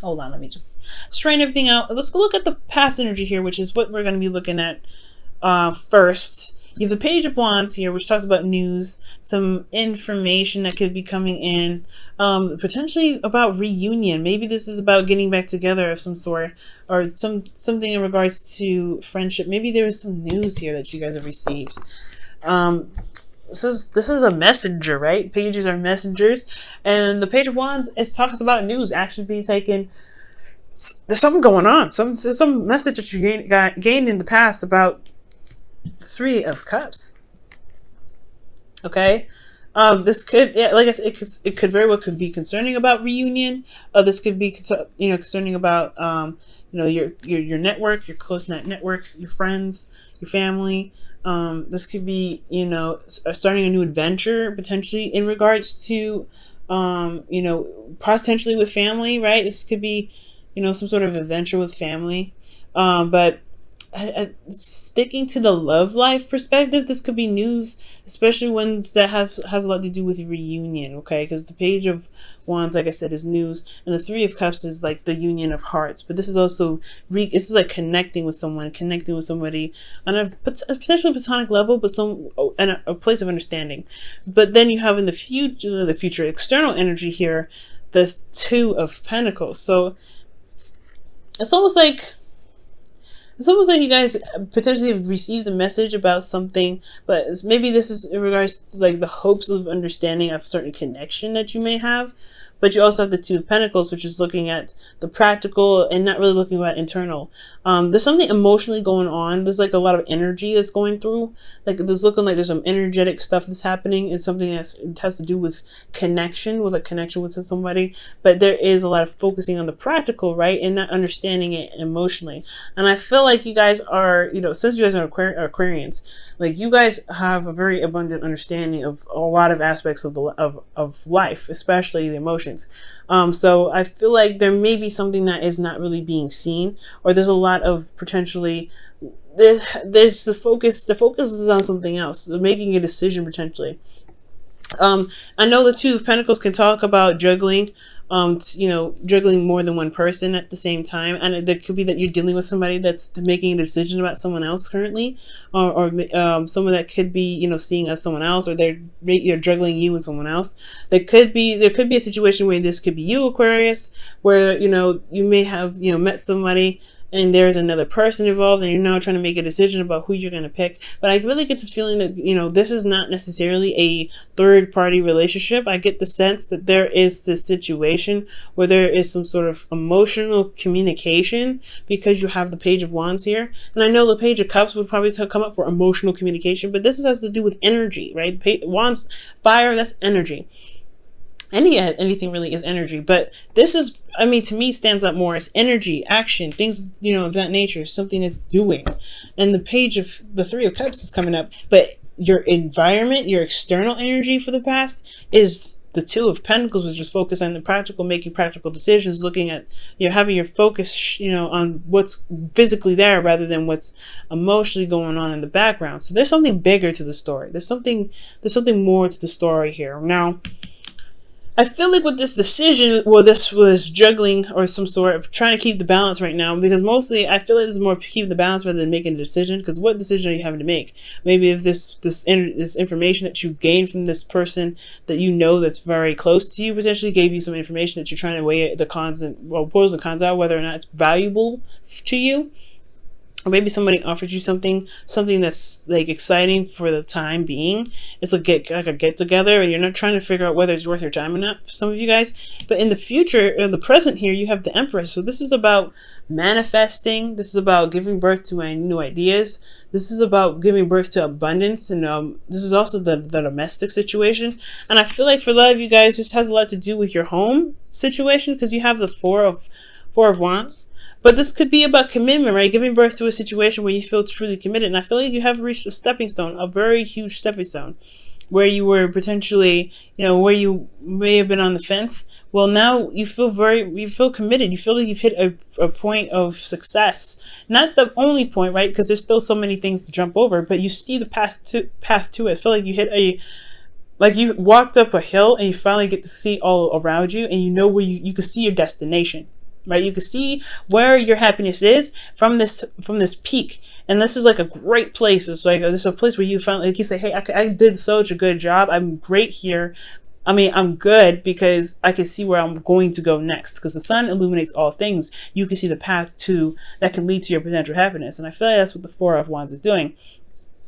Hold on, let me just strain everything out. Let's go look at the past energy here, which is what we're going to be looking at first. You have the Page of Wands here, which talks about news, some information that could be coming in, potentially about reunion. Maybe this is about getting back together of some sort, or something in regards to friendship. Maybe there is some news here that you guys have received. This is a messenger, right? Pages are messengers, and the Page of Wands, it talks about news actually being taken. There's something going on. Some message that you gained in the past about the Three of Cups. Okay, this could, yeah, like I said, it could very well could be concerning about reunion. This could be concerning about your network, your close knit network, your friends, your family. This could be, starting a new adventure, potentially in regards to, potentially with family, right? This could be, some sort of adventure with family. But sticking to the love life perspective, this could be news, especially ones that has a lot to do with reunion, okay? Because the Page of Wands, like I said, is news, and the Three of Cups is like the union of hearts. But this is also it's like connecting with somebody on a potentially platonic level, but in a place of understanding. But then you have in the future external energy here, the Two of Pentacles. So it's almost like you guys potentially have received a message about something, but maybe this is in regards to like the hopes of understanding of certain connection that you may have. But you also have the Two of Pentacles, which is looking at the practical and not really looking at internal. There's something emotionally going on. There's like a lot of energy that's going through. Like there's looking like there's some energetic stuff that's happening. It's something that has to do with connection, with somebody. But there is a lot of focusing on the practical, right? And not understanding it emotionally. And I feel like you guys are, since you guys are Aquarians, like you guys have a very abundant understanding of a lot of aspects of life, especially the emotions. So I feel like there may be something that is not really being seen, or there's a lot of potentially there's the focus is on something else, making a decision potentially. I know the Two of Pentacles can talk about juggling, juggling more than one person at the same time. And there could be that you're dealing with somebody that's making a decision about someone else currently, or someone that could be, seeing as someone else, or you're juggling you and someone else. There could be a situation where this could be you, Aquarius, where, you may have, met somebody and there's another person involved and you're now trying to make a decision about who you're going to pick. But I really get this feeling that, this is not necessarily a third party relationship. I get the sense that there is this situation where there is some sort of emotional communication, because you have the Page of Wands here. And I know the Page of Cups would probably come up for emotional communication, but this has to do with energy, right? Wands, fire, that's energy. Anything really is energy, but this is, to me, stands out more as energy, action, things, of that nature, something that's doing. And the Three of Cups is coming up, but your environment, your external energy for the past is the Two of Pentacles, which is focused on the practical, making practical decisions, looking at, having your focus, on what's physically there rather than what's emotionally going on in the background. So there's something bigger to the story. There's something more to the story here. Now, I feel like with this decision, this was juggling or some sort of trying to keep the balance right now, because mostly I feel like there's more keep the balance rather than making a decision. Because what decision are you having to make? Maybe if this information that you gained from this person that that's very close to you potentially gave you some information that you're trying to weigh the pros and cons out, whether or not it's valuable to you. Or maybe somebody offered you something that's like exciting for the time being. It's like a get together, and you're not trying to figure out whether it's worth your time or not for some of you guys. But in the future, in the present here, you have the Empress. So this is about manifesting. This is about giving birth to new ideas. This is about giving birth to abundance. And this is also the domestic situation. And I feel like for a lot of you guys, this has a lot to do with your home situation, because you have the Four of Wands. But this could be about commitment, right? Giving birth to a situation where you feel truly committed. And I feel like you have reached a stepping stone, a very huge stepping stone, where you were potentially, where you may have been on the fence. Well, now you feel committed. You feel like you've hit a point of success. Not the only point, right? Because there's still so many things to jump over, but you see the path to it. I feel like you hit like you walked up a hill and you finally get to see all around you, and where you can see your destination. right? You can see where your happiness is from this peak, and this is like a great place. It's like this is a place where you finally, like, you say, hey, I did such a good job. I'm great here. I mean, I'm good because I can see where I'm going to go next, because the sun illuminates all things. You can see the path to that can lead to your potential happiness, and I feel like that's what the Four of Wands is doing.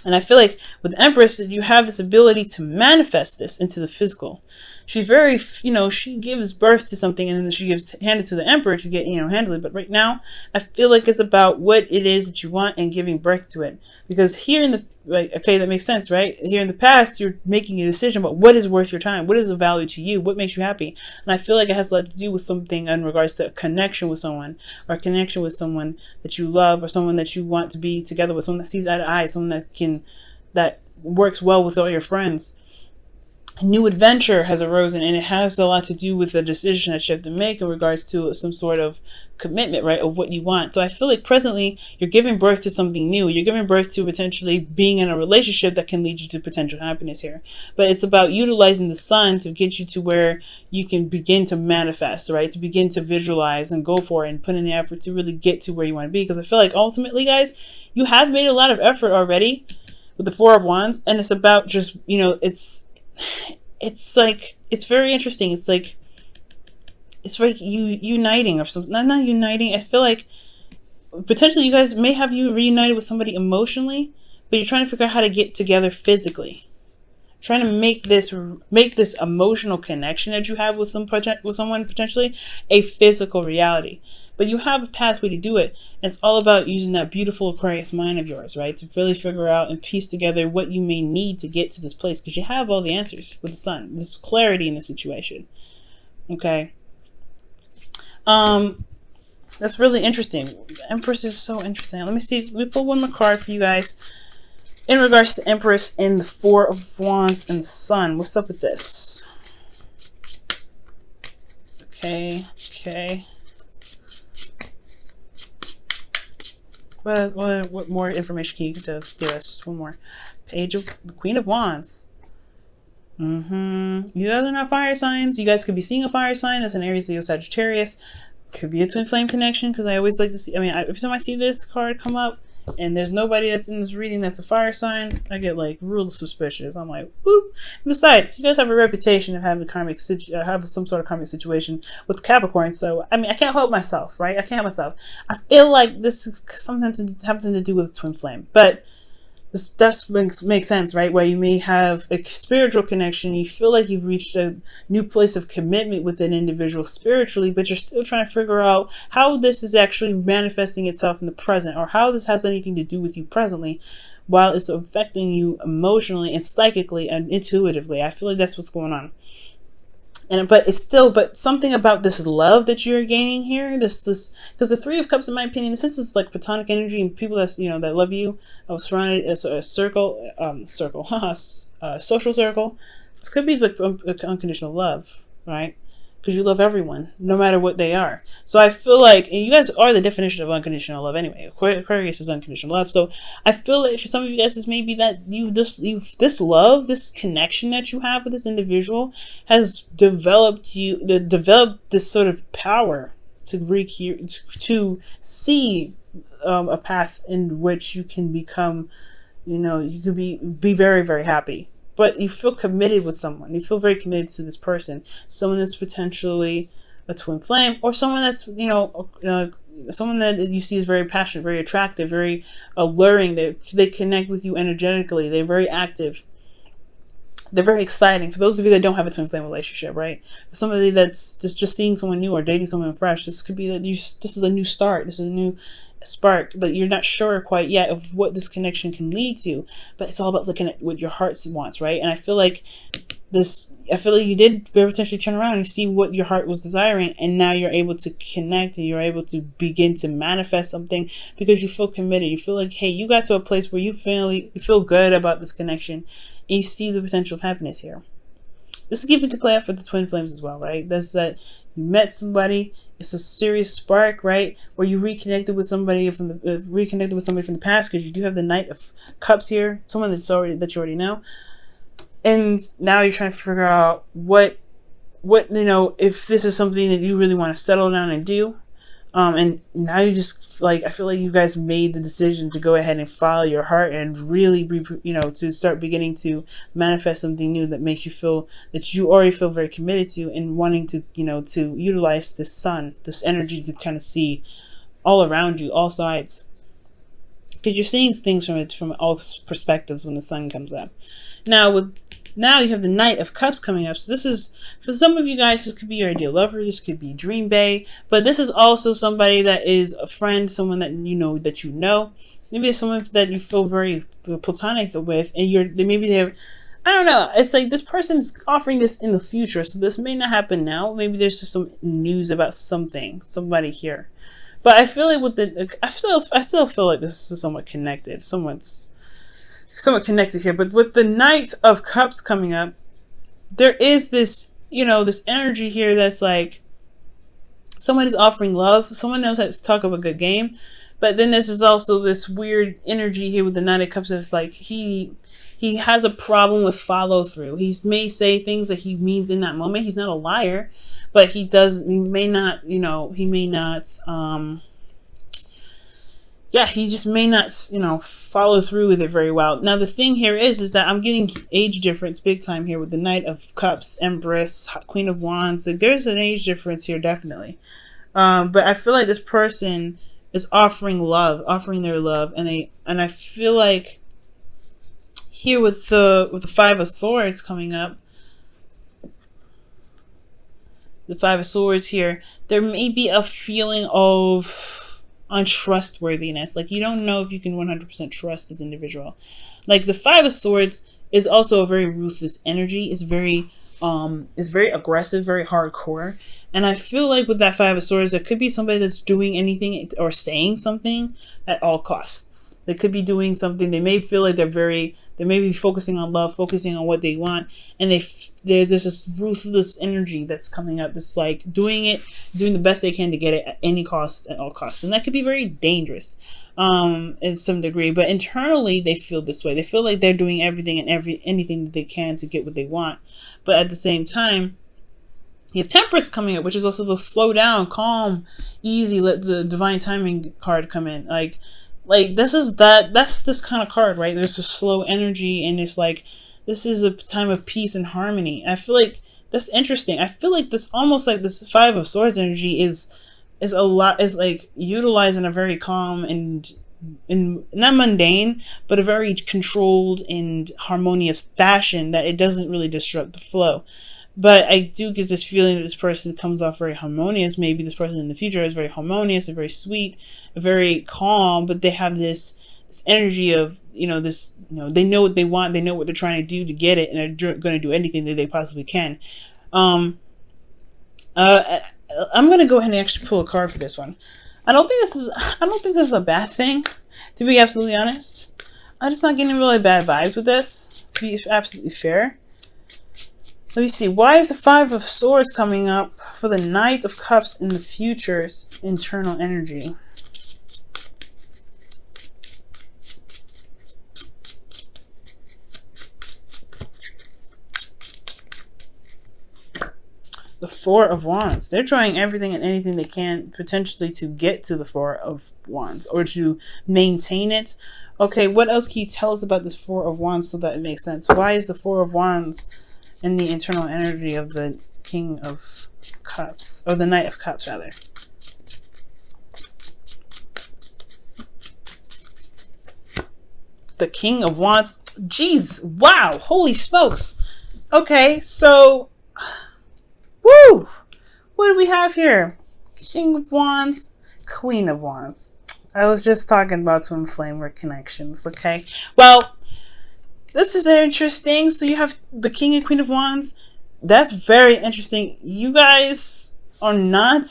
And I feel like with the Empress, you have this ability to manifest this into the physical. She's very, she gives birth to something, and then she hand it to the Emperor to get, handle it. But right now, I feel like it's about what it is that you want and giving birth to it. Because here in the, okay, that makes sense, right? Here in the past, you're making a decision about what is worth your time, what is of value to you, what makes you happy. And I feel like it has a lot to do with something in regards to a connection with someone, or a connection with someone that you love, or someone that you want to be together with, someone that sees eye to eye, someone that works well with all your friends. A new adventure has arisen, and it has a lot to do with the decision that you have to make in regards to some sort of commitment, right, of what you want. So I feel like presently you're giving birth to something new. You're giving birth to potentially being in a relationship that can lead you to potential happiness here. But it's about utilizing the sun to get you to where you can begin to manifest, right, to begin to visualize and go for it and put in the effort to really get to where you want to be. Because I feel like ultimately, guys, you have made a lot of effort already with the Four of Wands, and it's about just, it's like, it's very interesting. It's like you uniting or something. Not uniting. I feel like potentially you guys may have you reunited with somebody emotionally, but you're trying to figure out how to get together physically. Trying to make this emotional connection that you have with someone potentially a physical reality. But you have a pathway to do it. And it's all about using that beautiful Aquarius mind of yours, right? To really figure out and piece together what you may need to get to this place. Because you have all the answers with the sun. There's clarity in the situation. Okay. That's really interesting. The Empress is so interesting. Let me pull one more card for you guys. In regards to Empress and the Four of Wands and the Sun. What's up with this? Okay. What more information can you give us? Just one more. Page of the Queen of Wands. You guys are not fire signs. You guys could be seeing a fire sign. That's an Aries, Leo, Sagittarius. Could be a twin flame connection, because I always like to see, every time I see this card come up and there's nobody that's in this reading that's a fire sign, I get like real suspicious. I'm like, whoop. Besides, you guys have a reputation of having some sort of karmic situation with Capricorn, so I can't help myself, right? I can't help myself. I feel like this is something to do with twin flame, but this does make sense, right? Where you may have a spiritual connection, you feel like you've reached a new place of commitment with an individual spiritually, but you're still trying to figure out how this is actually manifesting itself in the present, or how this has anything to do with you presently, while it's affecting you emotionally and psychically and intuitively. I feel like that's what's going on. But something about this love that you're gaining here, this, because the Three of Cups, in my opinion, since it's like platonic energy and people that's, that love you, surrounded as a social circle. This could be like unconditional love, right? Because you love everyone, no matter what they are. So I feel like, and you guys are the definition of unconditional love anyway. Aquarius is unconditional love. So I feel like for some of you guys, this may be that this love, this connection that you have with this individual has developed this sort of power to see a path in which you can become, you can be very, very happy. But you feel committed with someone. You feel very committed to this person. Someone that's potentially a twin flame, or someone that's, someone that you see is very passionate, very attractive, very alluring. They connect with you energetically. They're very active. They're very exciting. For those of you that don't have a twin flame relationship, right? For somebody that's just seeing someone new or dating someone fresh, this could be that this is a new start. This is a new spark, but you're not sure quite yet of what this connection can lead to. But it's all about looking at what your heart wants, right? And I feel like you did very potentially turn around and see what your heart was desiring, and now you're able to connect and you're able to begin to manifest something because you feel committed. You feel like, hey, you got to a place where you feel good about this connection, and you see the potential of happiness here. This will give you the clear for the twin flames as well, right? That's that you met somebody, it's a serious spark, right? Or you reconnected with somebody from the past, because you do have the Knight of Cups here, someone that you already know, and now you're trying to figure out what if this is something that you really want to settle down and do. And now you just like, I feel like you guys made the decision to go ahead and follow your heart and really be, to start beginning to manifest something new that makes you feel that you already feel very committed to, and wanting to, to utilize this sun, this energy, to kind of see all around you, all sides, because you're seeing things from all perspectives when the sun comes up. Now you have the Knight of Cups coming up. So this is, for some of you guys, this could be your ideal lover. This could be Dream Bae. But this is also somebody that is a friend, someone that you know. Maybe it's someone that you feel very platonic with, and they're, I don't know. It's like this person's offering this in the future. So this may not happen now. Maybe there's just some news about somebody here. But I feel like I still feel like this is somewhat connected. Somewhat connected here. But with the Knight of Cups coming up, there is this, this energy here that's like someone is offering love. Someone knows how to talk of a good game. But then this is also this weird energy here with the Knight of Cups that's like he has a problem with follow through. He may say things that he means in that moment. He's not a liar, but he may not he just may not, follow through with it very well. Now, the thing here is that I'm getting age difference big time here with the Knight of Cups, Empress, Queen of Wands. Like, there's an age difference here, definitely. But I feel like this person is offering their love, and I feel like here with the Five of Swords coming up, the Five of Swords here, there may be a feeling of untrustworthiness. Like, you don't know if you can 100% trust this individual. Like, the Five of Swords is also a very ruthless energy. It's very aggressive, very hardcore. And I feel like with that Five of Swords, there could be somebody that's doing anything or saying something at all costs. They could be doing something. They may feel like they may be focusing on love, focusing on what they want, and there's this ruthless energy that's coming up, that's like doing the best they can to get it at any cost, at all costs. And that could be very dangerous in some degree. But internally, they feel this way. They feel like they're doing everything and anything that they can to get what they want. But at the same time, you have Temperance coming up, which is also the slow down, calm, easy, let the divine timing card come in. Like that's this kind of card, right? There's a slow energy, and it's like, this is a time of peace and harmony. I feel like that's interesting. I feel like this, almost like this Five of Swords energy is like utilized in a very calm and not mundane, but a very controlled and harmonious fashion, that it doesn't really disrupt the flow. But I do get this feeling that this person comes off very harmonious. Maybe this person in the future is very harmonious and very sweet, very calm, but they have this energy of, they know what they want, they know what they're trying to do to get it, and they're going to do anything that they possibly can. I'm going to go ahead and actually pull a card for this one. I don't think this is a bad thing, to be absolutely honest. I'm just not getting really bad vibes with this, to be absolutely fair. Let me see. Why is the Five of Swords coming up for the Knight of Cups in the future's internal energy? The Four of Wands. They're trying everything and anything they can potentially to get to the Four of Wands, or to maintain it. Okay, what else can you tell us about this Four of Wands so that it makes sense? Why is the Four of Wands in the internal energy of the King of Cups, or the Knight of Cups rather? The King of Wands. Jeez, wow, holy smokes. Okay, so woo! What do we have here? King of Wands, Queen of Wands. I was just talking about twin flame connections, okay? Well, this is interesting. So you have the King and Queen of Wands. That's very interesting. You guys are not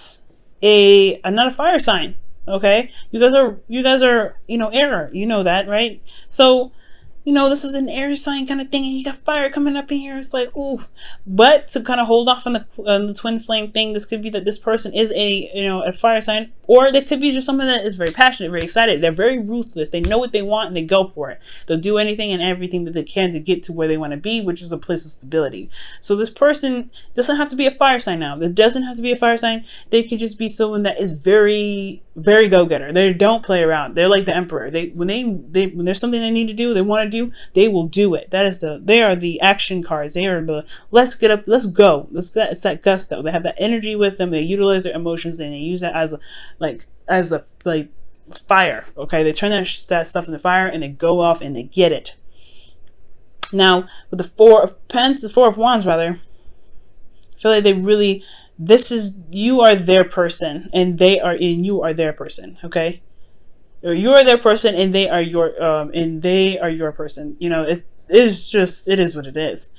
a fire sign, okay? You guys are, air. You know that, right? So you know, this is an air sign kind of thing, and you got fire coming up in here. It's like, ooh. But to kind of hold off on the twin flame thing, this could be that this person is a, you know, a fire sign, or they could be just someone that is very passionate, very excited. They're very ruthless. They know what they want and they go for it. They'll do anything and everything that they can to get to where they want to be, which is a place of stability. So this person doesn't have to be a fire sign now. It doesn't have to be a fire sign. They could just be someone that is very, very go-getter. They don't play around. They're like the emperor. When there's something they need to do, they want to do, they will do it. They are the action cards. They are the let's get up, let's go. It's that gusto. They have that energy with them. They utilize their emotions and they use that as a fire. Okay, they turn that stuff into fire and they go off and they get it. Now with the Four of Wands rather, I feel like they really, you are their person and you are their person. Okay. Or you are their person and they are your person. You know, it is what it is.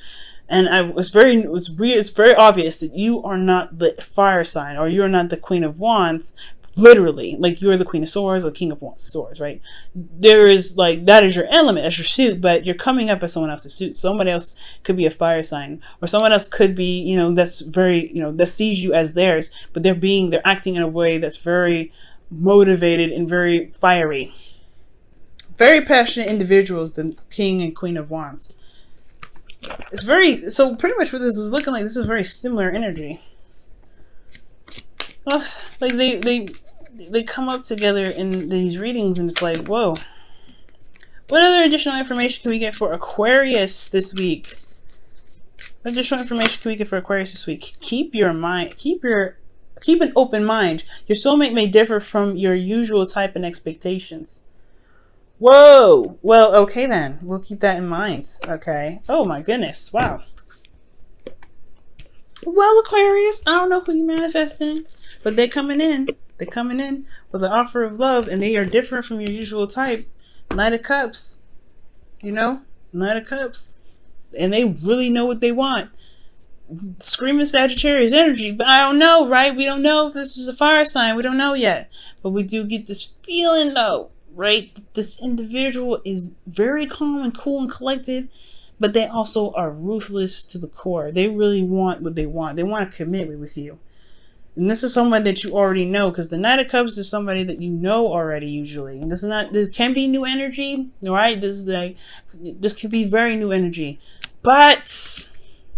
And it's very obvious that you are not the fire sign, or you're not the Queen of Wands, literally. Like, you're the Queen of Swords or King of Swords, right? There is, like, that is your element, that's your suit, but you're coming up as someone else's suit. Somebody else could be a fire sign, or someone else could be, you know, that's very, you know, that sees you as theirs, but they're acting in a way that's very motivated and very fiery. Very passionate individuals, the King and Queen of Wands. It's very, so pretty much what this is looking like, this is very similar energy. Well, like they come up together in these readings and it's like, whoa. What other additional information can we get for Aquarius this week? What additional information can we get for Aquarius this week? Keep an open mind. Your soulmate may differ from your usual type and expectations. Whoa. Well, okay then. We'll keep that in mind. Okay. Oh my goodness. Wow. Well, Aquarius, I don't know who you're manifesting, but they're coming in. They're coming in with an offer of love, and they are different from your usual type. Knight of Cups. You know? Knight of Cups. And they really know what they want. Screaming Sagittarius energy, but I don't know, right? We don't know if this is a fire sign. We don't know yet. But we do get this feeling, though, right? This individual is very calm and cool and collected, but they also are ruthless to the core. They really want what they want. They want a commitment with you. And this is someone that you already know, because the Knight of Cups is somebody that you know already usually. And this can be new energy, right? This could be very new energy. But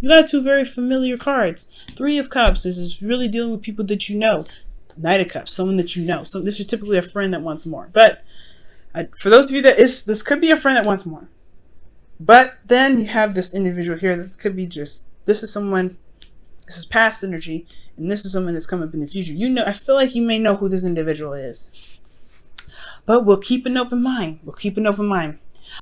you got two very familiar cards. Three of Cups. This is really dealing with people that you know. Knight of Cups, someone that you know. So this is typically a friend that wants more. But for those of you this could be a friend that wants more. But then you have this individual here that could be this is past energy, and this is someone that's coming up in the future. You know, I feel like you may know who this individual is. But we'll keep an open mind. We'll keep an open mind.